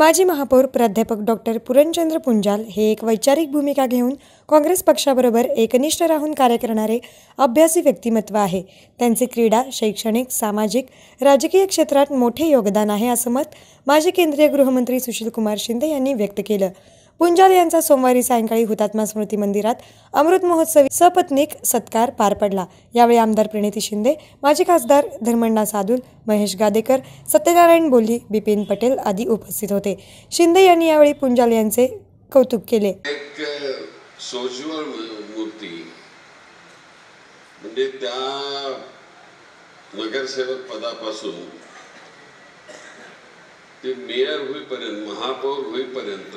माजी महापौर प्राध्यापक डॉक्टर पूरणचंद्र पुंजाल हे एक वैचारिक भूमिका घेऊन काँग्रेस पक्षाबरोबर एकनिष्ठ राहून कार्य करणारे अभ्यासी व्यक्तिमत्व आहे। त्यांचे क्रीडा, शैक्षणिक, सामाजिक, राजकीय क्षेत्रात मोठे योगदान आहे असं मत माजी केंद्रीय गृहमंत्री सुशीलकुमार शिंदे यांनी व्यक्त केलं। पुंजाल यांचा सोमवारी सायंकाळी हुतात्मा स्मृती मंदिरात अमृत महोत्सवी सपत्नीक सत्कार पार पडला। यावेळी आमदार प्रणिती शिंदे, माजी खासदार धर्मण्णा सादुल, महेश गादेकर, सत्यनारायण बोल्ली, बिपिन पटेल आदी उपस्थित होते। शिंदे यांनी यावेळी पुंजाल यांचे कौतुक केले। एक सोज्वळ मूर्ती म्हणजे त्या नगरसेवक पदापासून ते मेयर होईपर्यंत, महापौर होईपर्यंत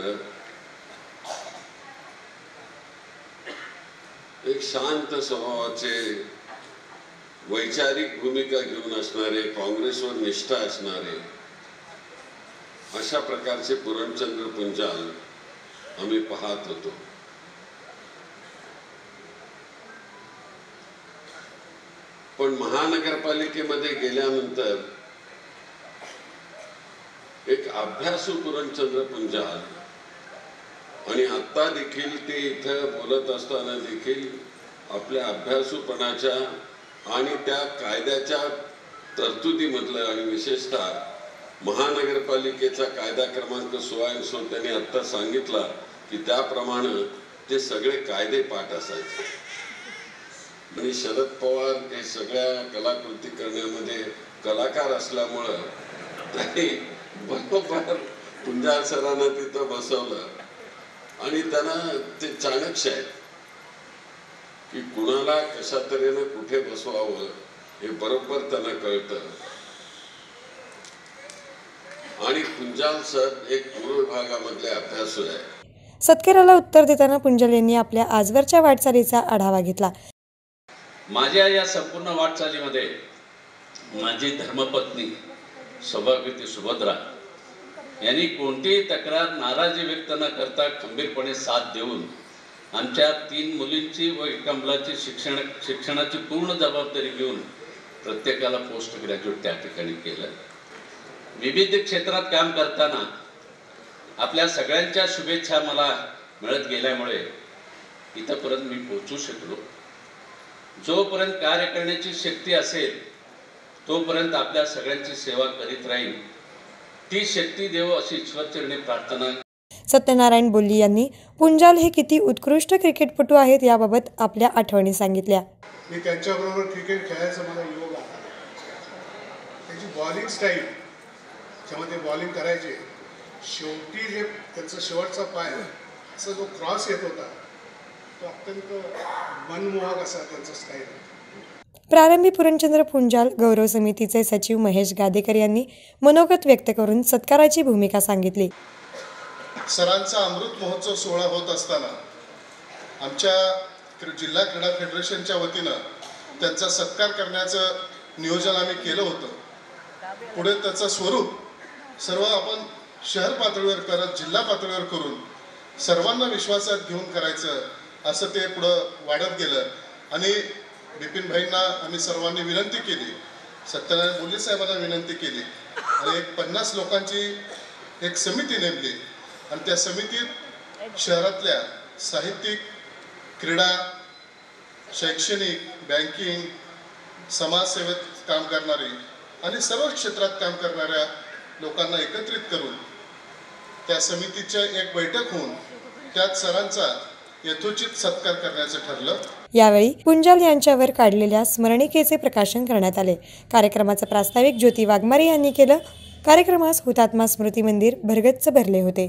एक शांत स्वभावाचे, वैचारिक भूमिका घेऊन असणारे, काँग्रेसवर निष्ठा असणारे अशा प्रकारचे पूरणचंद्र पुंजाल आम्ही पाहत होतो। पण महानगरपालिकेमध्ये गेल्यानंतर एक अभ्यासू पूरणचंद्र पुंजाल आणि आता देखील ते इथं बोलत असताना देखील आपल्या अभ्यासूपणाच्या आणि त्या कायद्याच्या तरतुदीमधलं आणि विशेषतः महानगरपालिकेचा कायदा क्रमांक 16 त्यांनी आत्ता सांगितला की त्याप्रमाणे ते सगळे कायदे पाठ असायचे। आणि शरद पवार हे सगळ्या कलाकृती करण्यामध्ये कलाकार असल्यामुळं त्यांनी बरोबर पुंजाल सरांना तिथं बसवलं आणि त्यांना ते चाणक्य आहे की कुणाला कशा तऱ्हेने कुठे बसवावं हे बरोबर त्यांना कळतं। आणि पुंजाल सर एक पूर्व विभागामधले अभ्यासू आहे। सत्काराला उत्तर देताना पुंजाल यांनी आपल्या आजवरच्या वाटचालीचा आढावा घेतला। माझ्या या संपूर्ण वाटचालीमध्ये माझी धर्मपत्नी सौभाग्यवती सुभद्रा यांनी कोणतीही तक्रार, नाराजी व्यक्त न करता खंबीरपणे साथ देऊन आमच्या 3 मुलींची व एका मुलाची शिक्षणाची पूर्ण जबाबदारी घेऊन प्रत्येकाला पोस्ट ग्रॅज्युएट त्या ठिकाणी केलं। विविध क्षेत्रात काम करताना आपल्या सगळ्यांच्या शुभेच्छा मला मिळत गेल्यामुळे इथपर्यंत मी पोहोचू शकलो। जोपर्यंत कार्य करण्याची शक्ती असेल तोपर्यंत आपल्या सगळ्यांची सेवा करीत राहील, ती शक्ती देव अशी ईश्वरचरणी प्रार्थना। सत्यनारायण बोल्ली यांनी पुंजाल हे किती उत्कृष्ट क्रिकेटपटू आहेत याबाबत आपल्या आठवणी सांगितल्या। मी त्यांच्याबरोबर क्रिकेट खेळायचा मला योग आला। त्याची बॉलिंग स्टाईल, ज्यामध्ये बॉलिंग करायचे, शेवटी जे त्यांचा शेवटचा पाय असा जो क्रॉस येत होता तो अत्यंत मनमोहक असा त्यांचा स्टाईल। प्रारंभी पूरणचंद्र पुंजाल गौरव समितीचे सचिव महेश गादेकर यांनी मनोगत व्यक्त करून सत्काराची भूमिका सांगितली। सरांचा अमृत महोत्सव सोहळा होत असताना आमच्या जिल्हा क्रीडा फेडरेशनच्या वतीनं त्यांचा सत्कार करण्याचं नियोजन आम्ही केलं होतं। पुढे त्याचं स्वरूप सर्व आपण शहर पातळीवर करत, जिल्हा पातळीवर करून सर्वांना विश्वासात घेऊन करायचं असं ते पुढं वाढत गेलं। आणि बिपिन भाईंना आम्ही सर्वांनी विनंती केली, सत्यनारायण बोल्ली साहेबांना विनंती केली आणि एक 50 लोकांची एक समिती नेमली आणि त्या समितीत शहरातल्या साहित्यिक, क्रीडा, शैक्षणिक, बँकिंग, समाजसेवेत काम करणारी आणि सर्व क्षेत्रात काम करणाऱ्या लोकांना एकत्रित करून त्या समितीच्या एक बैठक होऊन त्यात सरांचा यथोचित सत्कार करण्याचं ठरलं। यावेळी पुंजाल यांच्यावर काढलेल्या स्मरणिकेचे प्रकाशन करण्यात आले। कार्यक्रमाचं प्रास्ताविक ज्योती वाघमारे यांनी केलं। कार्यक्रमास हुतात्मा स्मृती मंदिर भरगच्च भरले होते।